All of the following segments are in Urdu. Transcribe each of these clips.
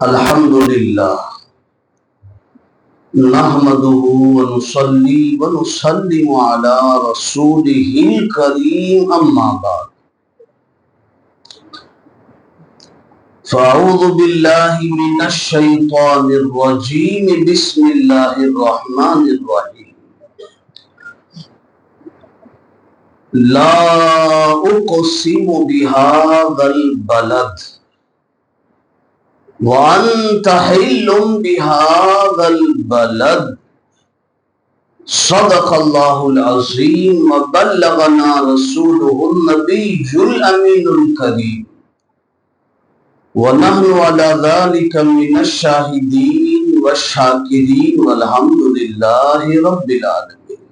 الحمدللہ نحمده ونصلي ونسلم على رسوله الكريم اما بعد فاعوذ بالله من الشيطان الرجيم بسم الله الرحمن الرحيم لا اقسم بهذا البلد وأنت حل بهذا البلد صدق الله العظيم وبلغنا رسوله النبي الأمين الكريم ونحن على ذلك من الشاهدين والشاكرين والحمد لله رب العالمين.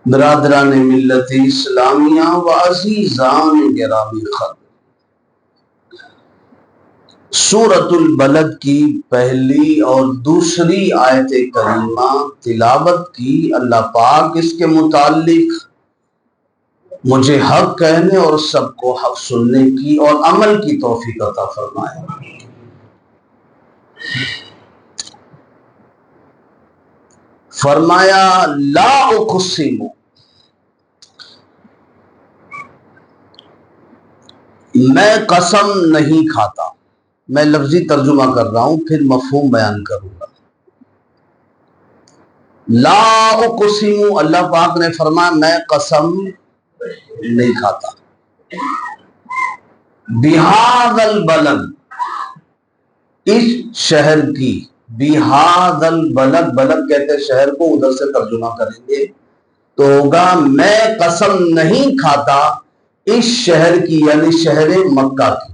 برادران ملت اسلامیہ و عزیزان گرامی خط، سورۃ البلد کی پہلی اور دوسری آیت کریمہ تلاوت کی. اللہ پاک اس کے متعلق مجھے حق کہنے اور سب کو حق سننے کی اور عمل کی توفیق عطا فرمائے. فرمایا لا اقسم، میں قسم نہیں کھاتا. میں لفظی ترجمہ کر رہا ہوں، پھر مفہوم بیان کروں گا. لا اقسم، اللہ پاک نے فرمایا میں قسم نہیں کھاتا. بہذا البلد، اس شہر کی. بہذا البلد، بلد کہتے ہیں شہر کو، ادھر سے ترجمہ کریں گے تو ہوگا میں قسم نہیں کھاتا اس شہر کی، یعنی شہر مکہ کی.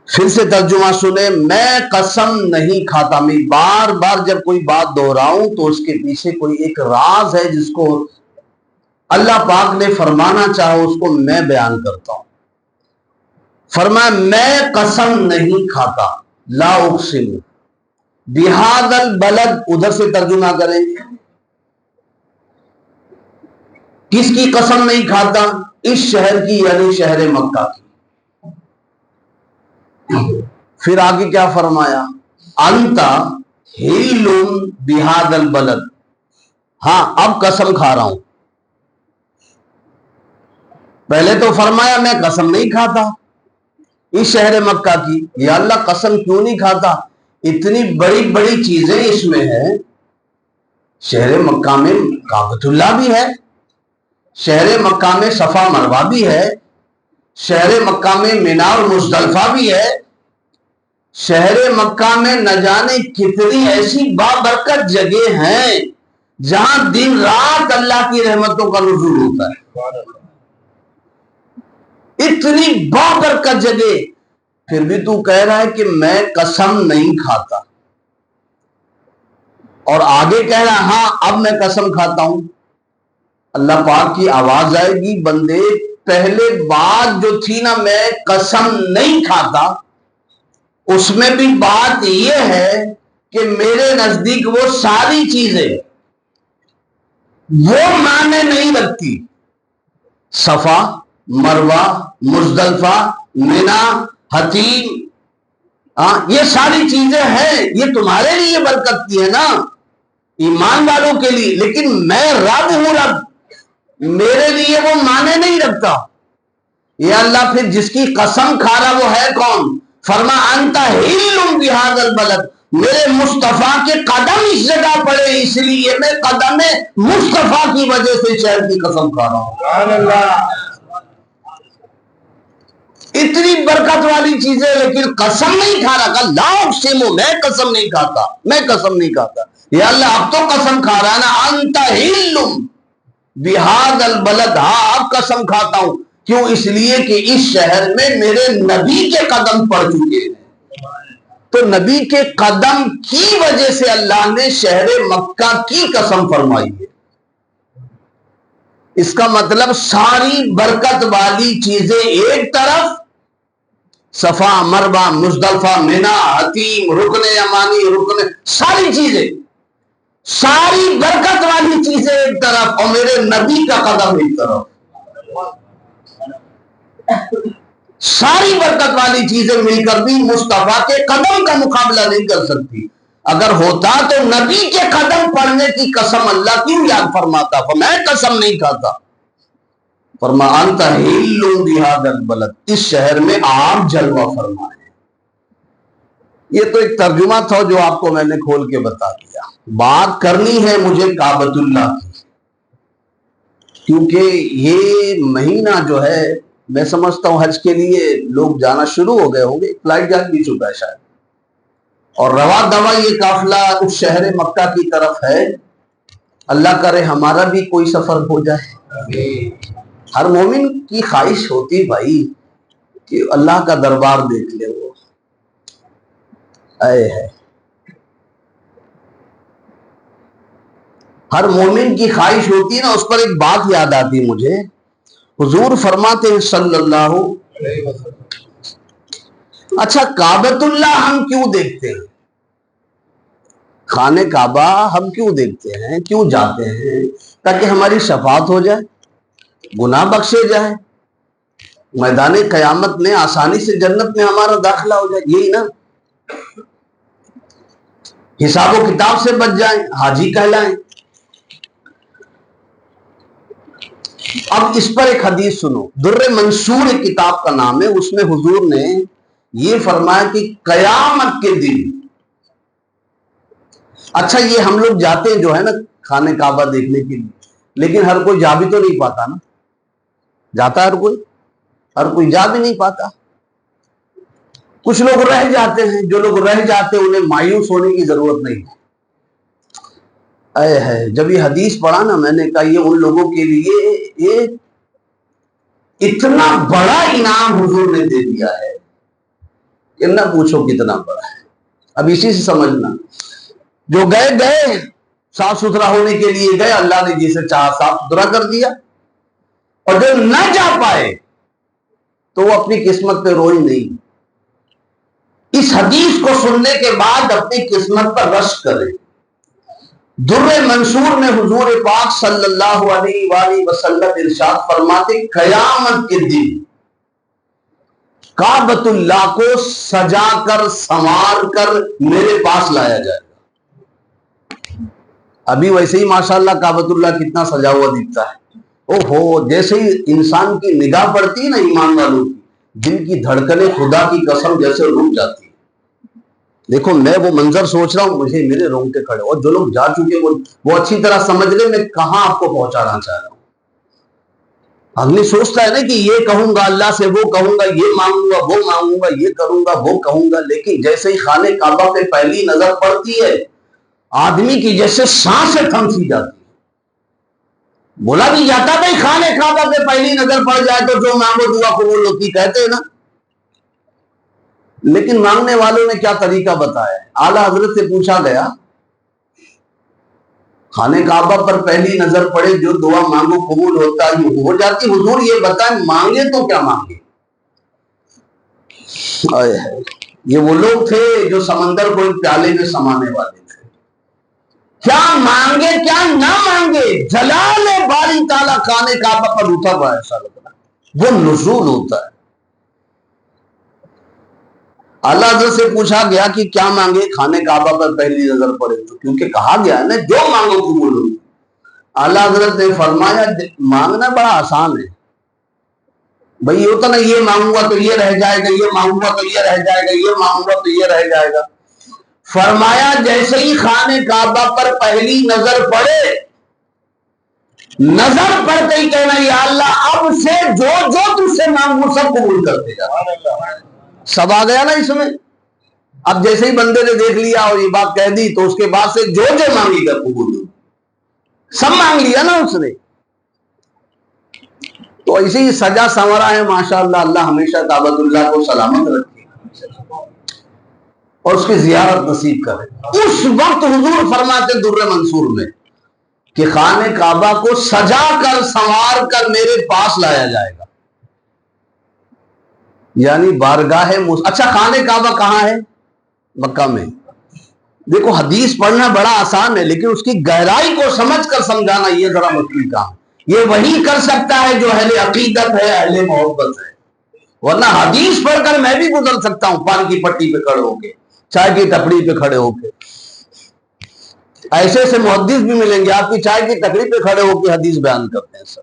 پھر سے ترجمہ سنیں، میں قسم نہیں کھاتا. میں بار بار جب کوئی بات دہراؤں تو اس کے پیچھے کوئی ایک راز ہے جس کو اللہ پاک نے فرمانا چاہو اس کو میں بیان کرتا ہوں. فرمایا میں قسم نہیں کھاتا. لا اقسم بہذا البلد، ادھر سے ترجمہ کریں کس کی قسم نہیں کھاتا؟ اس شہر کی، یعنی شہر مکہ کی. پھر آگے کیا فرمایا؟ انت حل بہذا البلد، ہاں اب قسم کھا رہا ہوں. پہلے تو فرمایا میں قسم نہیں کھاتا اس شہر مکہ کی. یا اللہ قسم کیوں نہیں کھاتا؟ اتنی بڑی بڑی چیزیں اس میں ہیں. شہر مکہ میں کعبۃ اللہ بھی ہے، شہر مکہ میں صفا مروہ بھی ہے، شہر مکہ میں مینا اور مزدلفہ بھی ہے، شہر مکہ میں نہ جانے کتنی ایسی بابرکت جگہ ہیں جہاں دن رات اللہ کی رحمتوں کا نزول ہوتا ہے. اتنی بابرکت جگہ، پھر بھی تو کہہ رہا ہے کہ میں قسم نہیں کھاتا. اور آگے کہہ رہا ہے ہاں اب میں قسم کھاتا ہوں. اللہ پاک کی آواز آئے گی، بندے پہلے بات جو تھی نا میں قسم نہیں کھاتا، اس میں بھی بات یہ ہے کہ میرے نزدیک وہ ساری چیزیں وہ معنی نہیں رکھتی. صفا، مروہ، مزدلفہ، مینا، حتیم، یہ ساری چیزیں ہیں، یہ تمہارے لیے برکت کی ہے نا، ایمان والوں کے لیے. لیکن میں رب ہوں، رب میرے لیے وہ معنی نہیں رکھتا. یا اللہ پھر جس کی قسم کھا رہا وہ ہے کون؟ فرما انت حل بہذا البلد، میرے مصطفیٰ کے قدم اس جگہ پڑے، اس لیے میں قدم مصطفیٰ کی وجہ سے شہر کی قسم کھا رہا ہوں. سبحان اللہ. اتنی برکت والی چیزیں لیکن قسم نہیں کھا رہا. لا اقسم، میں قسم نہیں کھاتا، میں قسم نہیں کھاتا. یا اللہ اب تو قسم کھا رہا نا. انت حل بہذا البلد، ہاں اب قسم کھاتا ہوں. کیوں؟ اس لیے کہ اس شہر میں میرے نبی کے قدم پڑ چکے ہیں. تو نبی کے قدم کی وجہ سے اللہ نے شہر مکہ کی قسم فرمائی ہے. اس کا مطلب ساری برکت والی چیزیں ایک طرف، صفا، مروہ، مزدلفہ، مینا، حتیم، رکن یمانی، رکن، ساری چیزیں، ساری برکت والی چیزیں ایک طرف اور میرے نبی کا قدم ایک طرف. ساری برکت والی چیزیں مل کر بھی مصطفیٰ کے قدم کا مقابلہ نہیں کر سکتی. اگر ہوتا تو نبی کے قدم پڑھنے کی قسم اللہ کیوں یاد فرماتا؟ میں قسم نہیں کھاتا. فرمایا انت حل بہذا البلد، اس شہر میں آپ جلوہ فرمائے. یہ تو ایک ترجمہ تھا جو آپ کو میں نے کھول کے بتا دیا. بات کرنی ہے مجھے کعبۃ اللہ کی، کیونکہ یہ مہینہ جو ہے میں سمجھتا ہوں حج کے لیے لوگ جانا شروع ہو گئے ہوں گے، فلائٹ جا بھی چکا ہے شاید، اور روا دوا یہ قافلہ اس شہر مکہ کی طرف ہے. اللہ کرے ہمارا بھی کوئی سفر ہو جائے. ہر مومن کی خواہش ہوتی بھائی کہ اللہ کا دربار دیکھ لے. وہ اے ہے ہر مومن کی خواہش ہوتی ہے نا. اس پر ایک بات یاد آتی مجھے. حضور فرماتے ہیں صلی اللہ علیہ وسلم، اچھا کعبۃ اللہ ہم کیوں دیکھتے ہیں؟ خانہ کعبہ ہم کیوں دیکھتے ہیں، کیوں جاتے ہیں؟ تاکہ ہماری شفاعت ہو جائے، گناہ بخشے جائے، میدان قیامت میں آسانی سے جنت میں ہمارا داخلہ ہو جائے. یہی نا، حساب و کتاب سے بچ جائیں، حاجی کہلائیں. اب اس پر ایک حدیث سنو. در منصور ایک کتاب کا نام ہے. اس میں حضور نے یہ فرمایا کہ قیامت کے دن، اچھا یہ ہم لوگ جاتے ہیں جو ہے نا خانہ کعبہ دیکھنے کے لیے، لیکن ہر کوئی جا بھی تو نہیں پاتا نا. جاتا ہر کوئی جا بھی نہیں پاتا. کچھ لوگ رہ جاتے ہیں. جو لوگ رہ جاتے ہیں انہیں مایوس ہونے کی ضرورت نہیں ہے. اے ہے جب یہ حدیث پڑھا نا میں نے کہا یہ ان لوگوں کے لیے ایک اتنا بڑا انعام حضور نے دے دیا ہے کہ نہ پوچھو کتنا بڑا ہے. اب اسی سے سمجھنا، جو گئے صاف ستھرا ہونے کے لیے گئے، اللہ نے جسے چاہا صاف ستھرا کر دیا، اور جو نہ جا پائے تو وہ اپنی قسمت پہ روئی نہیں. اس حدیث کو سننے کے بعد اپنی قسمت پر رشک کرے. در منصور میں حضور پاک صلی اللہ علیہ وآلہ وسلم ارشاد فرماتے قیامت کے دن کعبۃ اللہ کو سجا کر سنوار کر میرے پاس لایا جائے گا. ابھی ویسے ہی ماشاءاللہ کعبۃ اللہ کتنا سجا ہوا دکھتا ہے. اوہو جیسے ہی انسان کی نگاہ پڑتی ہے نا ایمان والوں کی، جن کی دھڑکنیں خدا کی قسم جیسے رک جاتی. دیکھو میں وہ منظر سوچ رہا ہوں، مجھے میرے رونگٹے کھڑے. اور جو لوگ جا چکے وہ اچھی طرح سمجھ لیں میں کہاں آپ کو پہنچانا چاہ رہا ہوں. آدمی سوچتا ہے نا کہ یہ کہوں گا اللہ سے، وہ کہوں گا، یہ مانگوں گا، وہ مانگوں گا، یہ کروں گا، وہ کہوں گا، لیکن جیسے ہی خانہ کعبہ پہ پہلی نظر پڑتی ہے آدمی کی جیسے سانسیں تھم سی جاتی. بولا بھی جاتا بھائی خانہ کعبہ پہ پہلی نظر پڑ جائے تو جو مانگو دعا قبول ہوتی، کہتے ہیں نا. لیکن مانگنے والوں نے کیا طریقہ بتایا؟ اعلیٰ حضرت سے پوچھا گیا خانہ کعبہ پر پہلی نظر پڑے جو دعا مانگو قبول ہوتا ہو جاتی. حضور یہ بتائیں مانگے تو کیا مانگے؟ یہ وہ لوگ تھے جو سمندر کو ایک پیالے میں سمانے والے تھے. کیا مانگے کیا نہ مانگے، جلال باری تعالیٰ خانہ کعبہ پر اتر رہا ہے. وہ نزول ہوتا ہے. اعلیٰ حضرت سے پوچھا گیا کہ کیا مانگے خانہ کعبہ پر پہلی نظر پڑے تو، کیونکہ کہا گیا ہے نا جو مانگو قبول ہو. اعلیٰ حضرت نے فرمایا مانگنا بڑا آسان ہے بھائی. ہوتا نا یہ مانگوں گا تو یہ رہ جائے گا، یہ مانگوں گا تو یہ رہ جائے گا، یہ مانگوں گا تو یہ رہ جائے گا. فرمایا جیسے ہی خانہ کعبہ پر پہلی نظر پڑے، نظر پڑتے ہی کہنا یا اللہ اب سے جو تجھ سے مانگوں سب قبول کرتے جا. سب آ گیا نا اس میں. اب جیسے ہی بندے نے دیکھ لیا اور یہ بات کہہ دی تو اس کے بعد سے جو مانگی گا قبول ہو. سب مانگ لیا نا اس نے. تو اسی سجا سنورا ہے ماشاءاللہ. اللہ ہمیشہ کعبۃ اللہ کو سلامت رکھے اور اس کی زیارت نصیب کرے. اس وقت حضور فرماتے در منصور میں کہ خانہ کعبہ کو سجا کر سنوار کر میرے پاس لایا جائے گا. یعنی بارگاہ اچھا خانہ کعبہ کہاں ہے؟ مکہ میں. دیکھو حدیث پڑھنا بڑا آسان ہے لیکن اس کی گہرائی کو سمجھ کر سمجھانا یہ ذرا مشکل کام. یہ وہی کر سکتا ہے جو اہل عقیدت ہے، اہل محبت ہے. ورنہ حدیث پڑھ کر میں بھی گزر سکتا ہوں پان کی پٹی پہ کھڑے ہو کے، چائے کی ٹپڑی پہ کھڑے ہو کے. ایسے سے محدث بھی ملیں گے آپ کی چائے کی ٹپڑی پہ کھڑے ہو کے حدیث بیان کرتے ہیں سب.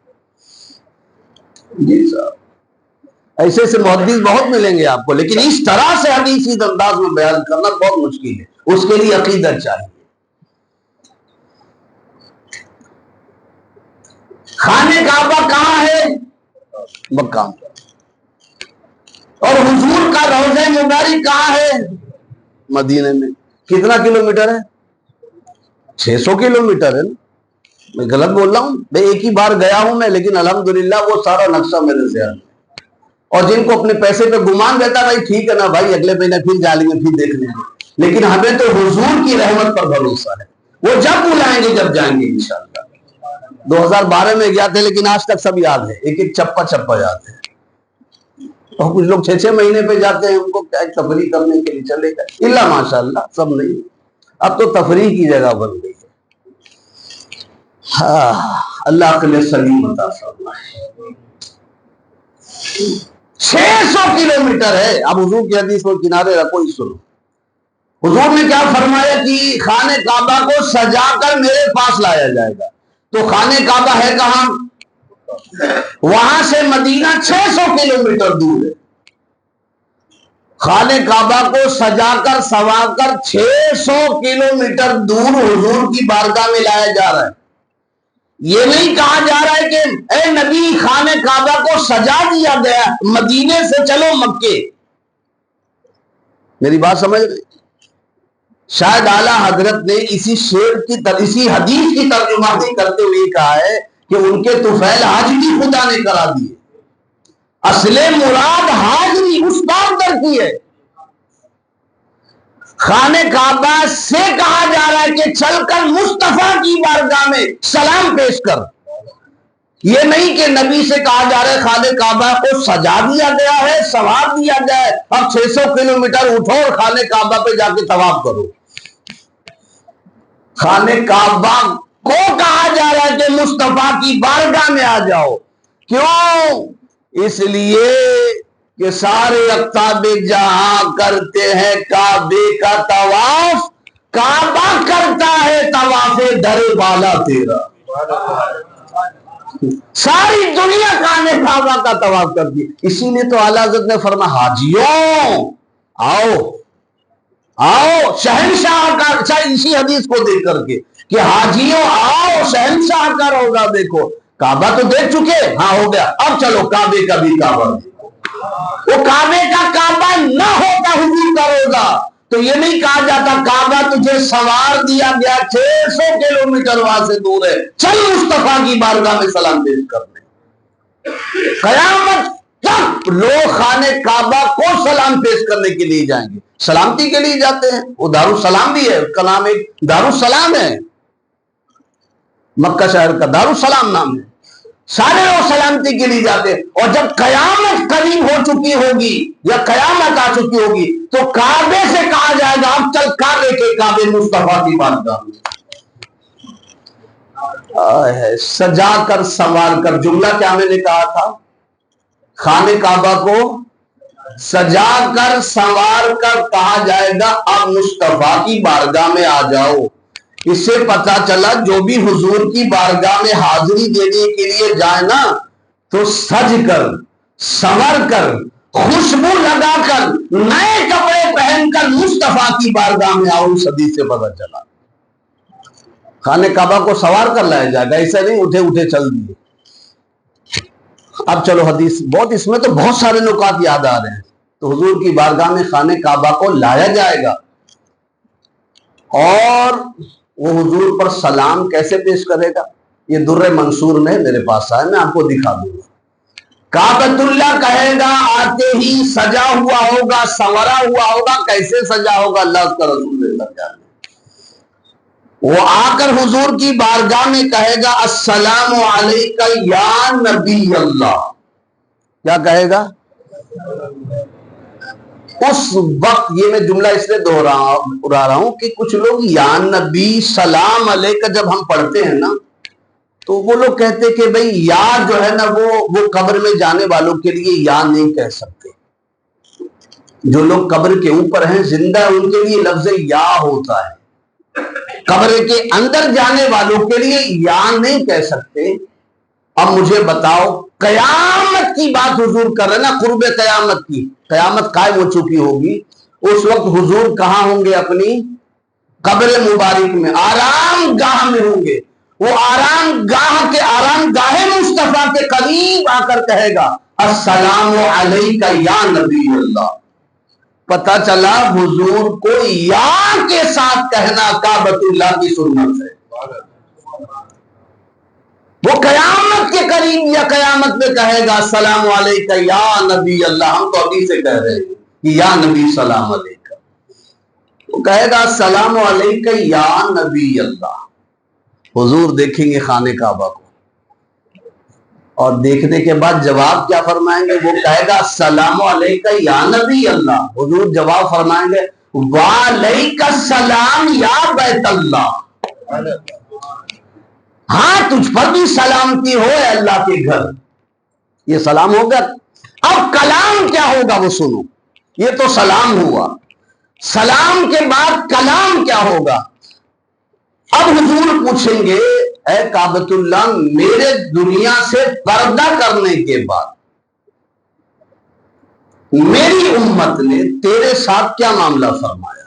جی صاحب ایسے سے محدث بہت ملیں گے آپ کو، لیکن اس طرح سے حدیث اس انداز میں بیان کرنا بہت مشکل ہے. اس کے لیے عقیدت چاہیے. خانہ کعبہ کہاں ہے؟ مکہ میں. اور حضور کا روضہ مبارک کہاں ہے؟ مدینے میں. کتنا کلومیٹر ہے؟ 600 کلومیٹر ہے نا. میں غلط بول رہا ہوں؟ میں ایک ہی بار گیا ہوں میں، لیکن الحمدللہ وہ سارا نقشہ میرے ذہن میں. اور جن کو اپنے پیسے پہ گمان رہتا بھائی ٹھیک ہے نا بھائی، اگلے مہینے پھر جا لیں گے، پھر دیکھ لیں گے. لیکن ہمیں تو حضور کی رحمت پر بھروسہ ہے. وہ جب بلائیں گے جب جائیں گے انشاءاللہ. 2012 میں گیا تھے لیکن آج تک سب یاد ہے، ایک ایک چپا چپا یاد ہے. اور کچھ لوگ 6 مہینے پہ جاتے ہیں، ان کو کیا تفریح کرنے کے لیے چلے گئے. اللہ ماشاءاللہ سب نہیں. اب تو تفریح کی جگہ بن گئی ہے. اللہ عقل سلیم عطا فرمائے. 600 کلومیٹر ہے. اب حضور کی حدیث کو کنارے رکھو، ہی سنو. حضور نے کیا فرمایا کہ خانہ کعبہ کو سجا کر میرے پاس لایا جائے گا. تو خانہ کعبہ ہے کہاں؟ وہاں سے مدینہ 600 کلومیٹر دور ہے. خانہ کعبہ کو سجا کر سنوار کر 600 کلومیٹر دور حضور کی بارگاہ میں لایا جا رہا ہے. یہ نہیں کہا جا رہا ہے کہ اے نبی خانہ کعبہ کو سجا دیا گیا، مدینے سے چلو مکے. میری بات سمجھ رہے؟ شاید اعلیٰ حضرت نے اسی شعر کی اسی حدیث کی ترجمانی کرتے ہوئے کہا ہے کہ ان کے طفیل حج بھی خدا نے کرا دیے. اصل مراد حاضری اس بات در کی ہے. خانہ کعبہ سے کہا جا رہا ہے کہ چل کر مصطفیٰ کی بارگاہ میں سلام پیش کر. یہ نہیں کہ نبی سے کہا جا رہا ہے خانہ کعبہ کو سجا دیا گیا ہے، سنوار دیا گیا ہے، اب 600 کلومیٹر اٹھو اور خانہ کعبہ پہ جا کے طواف کرو. خانہ کعبہ کو کہا جا رہا ہے کہ مصطفیٰ کی بارگاہ میں آ جاؤ. کیوں؟ اس لیے کہ سارے اقطاب جہاں کرتے ہیں کعبے کا طواف، کعبہ کرتا ہے طواف در بالا تیرا. ساری دنیا خانہ کعبہ کا طواف کرتی ہے. اسی لیے تو اعلیٰ حضرت نے فرمایا حاجیوں آؤ آؤ شہنشاہ کا، اسی حدیث کو دیکھ کر کے کہ حاجیوں آؤ شہنشاہ کا روضہ دیکھو. کعبہ تو دیکھ چکے، ہاں ہو گیا، اب چلو کعبے کا بھی کعبہ دیکھو. وہ کعبے کا کعبہ نہ ہوتا حضور کا روضہ تو یہ نہیں کہا جاتا کعبہ تجھے سنوار دیا گیا 600 کلومیٹر وہاں سے دور ہے، چل مصطفیٰ کی بارگاہ میں سلام پیش کرنے. قیامت تک لوگ خانہ کعبہ کو سلام پیش کرنے کے لیے جائیں گے، سلامتی کے لیے جاتے ہیں. وہ دارالسلام بھی ہے، اس کا نام ایک دارالسلام ہے، مکہ شہر کا دارالسلام نام ہے. سارے لوگ سلامتی کے لیے جاتے ہیں. اور جب قیامت قریب ہو چکی ہوگی یا قیامت آ چکی ہوگی تو کعبے سے کہا جائے گا اب چل کعبے کے کعبے مصطفیٰ کی بارگاہ میں. سجا کر سنوار کر، جملہ کیا میں نے کہا تھا؟ خانہ کعبہ کو سجا کر سنوار کر کہا جائے گا اب مصطفیٰ کی بارگاہ میں آ جاؤ. اس سے پتا چلا جو بھی حضور کی بارگاہ میں حاضری دینے کے لیے جائے نا تو سج کر سنور کر خوشبو لگا کر نئے کپڑے پہن کر مصطفیٰ کی بارگاہ میں آؤ. اس حدیث سے پتا چلا خانہ کعبہ کو سوار کر لایا جائے گا، ایسا نہیں اٹھے اٹھے چل دیے. اب چلو حدیث بہت، اس میں تو بہت سارے نکات یاد آ رہے ہیں. تو حضور کی بارگاہ میں خانہ کعبہ کو لایا جائے گا اور وہ حضور پر سلام کیسے پیش کرے گا؟ یہ در منصور میں میرے پاس آئے، میں آپ کو دکھا دوں گا. کعبۃ اللہ کہے گا آتے ہی سجا ہوا ہوگا، سنورا ہوا ہوگا. کیسے سجا ہوگا اللہ اس کا رسول اللہ جانے. وہ آ کر حضور کی بارگاہ میں کہے گا السلام علیکہ یا نبی اللہ. کیا کہے گا؟ اس وقت یہ میں جملہ اس لیے دہرا رہا ہوں کہ کچھ لوگ یا نبی سلام علیکہ جب ہم پڑھتے ہیں نا تو وہ لوگ کہتے کہ بھئی یا جو ہے نا وہ قبر میں جانے والوں کے لیے یا نہیں کہہ سکتے. جو لوگ قبر کے اوپر ہیں زندہ ان کے لیے لفظ یا ہوتا ہے، قبر کے اندر جانے والوں کے لیے یا نہیں کہہ سکتے۔ اب مجھے بتاؤ، قیامت کی بات حضور کر رہے نا، قرب قیامت کی، قیامت قائم ہو چکی ہوگی، اس وقت حضور کہاں ہوں گے؟ اپنی قبر مبارک میں، آرام گاہ میں ہوں گے۔ وہ آرام گاہ مصطفیٰ کے قریب آ کر کہے گا السلام علیکہ یا نبی اللہ۔ پتہ چلا حضور کو یا کے ساتھ کہنا کعبۃ اللہ کی سنت ہے۔ وہ قیامت کے قریب یا قیامت میں کہے گا السلام علیکہ یا نبی اللہ۔ ہم تو ابھی سے کہہ رہے ہیں کہ یا نبی سلام علیکہ، وہ کہے گا السلام علیکہ یا نبی اللہ۔ حضور دیکھیں گے خانہ کعبہ کو، اور دیکھنے کے بعد جواب کیا فرمائیں گے؟ وہ کہے گا السلام علیکہ یا نبی اللہ۔ حضور جواب فرمائیں گے وعلیکہ السلام یا بیت اللہ۔ ہاں تجھ پر بھی سلامتی ہو اے اللہ کے گھر۔ یہ سلام ہوگا۔ اب کلام کیا ہوگا وہ سنو، یہ تو سلام ہوا، سلام کے بعد کلام کیا ہوگا؟ اب حضور پوچھیں گے اے کعبۃ اللہ، میرے دنیا سے پردہ کرنے کے بعد میری امت نے تیرے ساتھ کیا معاملہ فرمایا؟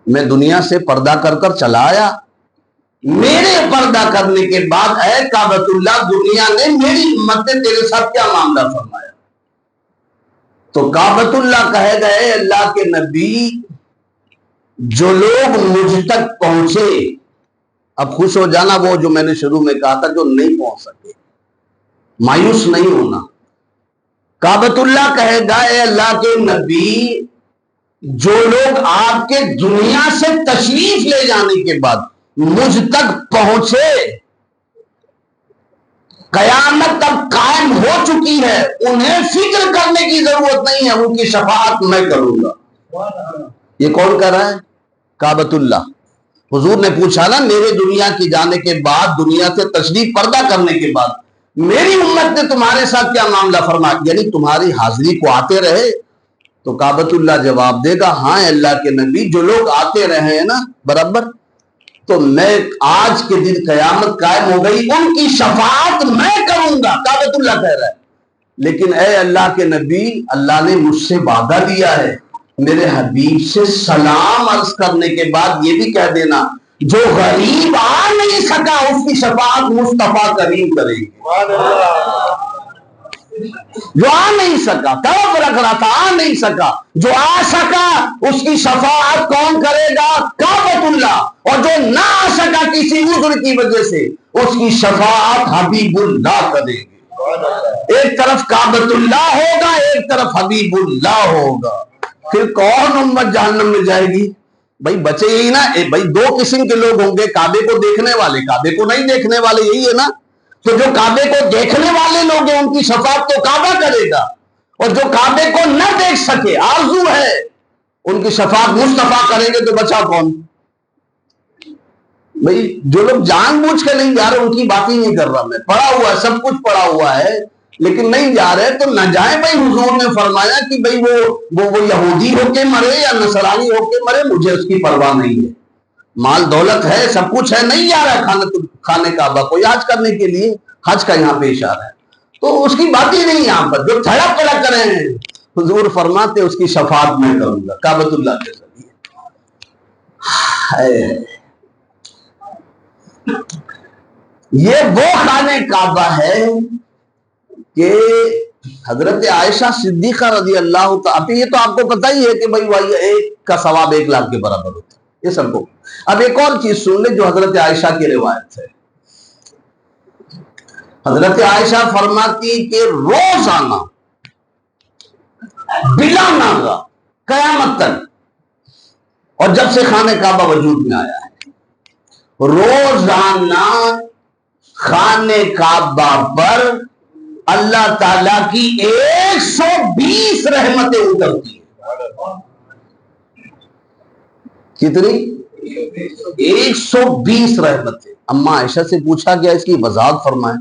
میں دنیا سے پردہ کر کر چلا آیا، میرے پردہ کرنے کے بعد اے کعبۃ اللہ دنیا نے، میری امت نے تیرے ساتھ کیا معاملہ فرمایا؟ تو کعبۃ اللہ کہے گا اے اللہ کے نبی، جو لوگ مجھ تک پہنچے، اب خوش ہو جانا وہ جو میں نے شروع میں کہا تھا، جو نہیں پہنچ سکے مایوس نہیں ہونا۔ کعبۃ اللہ کہے گا اے اللہ کے نبی، جو لوگ آپ کے دنیا سے تشریف لے جانے کے بعد مجھ تک پہنچے، قیامت اب قائم ہو چکی ہے، انہیں فکر کرنے کی ضرورت نہیں ہے، ان کی شفاعت میں کروں گا۔ یہ کون کہہ رہا ہے؟ کعبۃ اللہ۔ حضور نے پوچھا نا میرے دنیا کی جانے کے بعد، دنیا سے تشریف پردہ کرنے کے بعد میری امت نے تمہارے ساتھ کیا معاملہ فرمایا، یعنی تمہاری حاضری کو آتے رہے؟ تو کعبۃ اللہ جواب دے گا ہاں اللہ کے نبی، جو لوگ آتے رہے ہیں نا برابر، تو میں آج کے دن قیامت قائم ہو گئی، ان کی شفاعت میں کروں گا، کعبۃ اللہ کہہ رہا ہے۔ لیکن اے اللہ کے نبی، اللہ نے مجھ سے وعدہ لیا ہے، میرے حبیب سے سلام عرض کرنے کے بعد یہ بھی کہہ دینا جو غریب آ نہیں سکا اس کی شفاعت مصطفیٰ کریم کرے گی۔ جو آ نہیں سکا، طرف رکھ رہا تھا، آ نہیں سکا، جو آ سکا اس کی شفاعت کون کرے گا؟ کعبۃ اللہ۔ اور جو نہ آ سکا کسی عذر کی وجہ سے، اس کی شفاعت حبیب اللہ کرے گی۔ ایک طرف کعبۃ اللہ ہوگا، ایک طرف حبیب اللہ ہوگا۔ پھر کون امت جہنم میں جائے گی؟ بھائی بچے یہی نا، بھائی دو قسم کے لوگ ہوں گے، کعبے کو دیکھنے والے، کعبے کو نہیں دیکھنے والے، یہی ہے نا۔ تو جو کعبے کو دیکھنے والے لوگ ہیں ان کی شفاعت تو کعبہ کرے گا، اور جو کعبے کو نہ دیکھ سکے، آرزو ہے، ان کی شفاعت مصطفیٰ کریں گے، تو بچا کون؟ بھائی جو لوگ جان بوجھ کے نہیں جا رہے ان کی بات ہی نہیں کر رہا میں، پڑھا ہوا ہے، سب کچھ پڑھا ہوا ہے، لیکن نہیں جا رہے تو نہ جائیں۔ بھائی حضور نے فرمایا کہ بھائی وہ یہودی ہو کے مرے یا نصرانی ہو کے مرے، مجھے اس کی پرواہ نہیں ہے، مال دولت ہے، سب کچھ ہے، نہیں جا رہا ہے خانہ کعبہ کو حج کرنے کے لیے، حج کا یہاں پہ اشارہ ہے، تو اس کی بات ہی نہیں یہاں پر۔ جو تھڑک پڑک کرے ہیں حضور فرماتے اس کی شفاعت میں کروں گا کعبۃ اللہ کے ذریعے۔ یہ وہ خانہ کعبہ ہے کہ حضرت عائشہ صدیقہ رضی اللہ تعالی، یہ تو آپ کو پتہ ہی ہے کہ بھائی وہی ایک کا ثواب 1 لاکھ کے برابر ہوتا ہے، یہ سب کو۔ اب ایک اور چیز سن لے جو حضرت عائشہ کی روایت ہے۔ حضرت عائشہ فرماتی کہ روزانہ بلا ناغہ قیامت تک، اور جب سے خانہ کعبہ وجود میں آیا ہے، روزانہ خانہ کعبہ پر اللہ تعالیٰ کی 120 رحمتیں اترتی ہیں۔ کتنی؟ 120 رحمتیں۔ اما عائشہ سے پوچھا گیا اس کی وضاحت فرمائیں،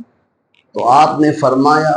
تو آپ نے فرمایا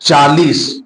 40,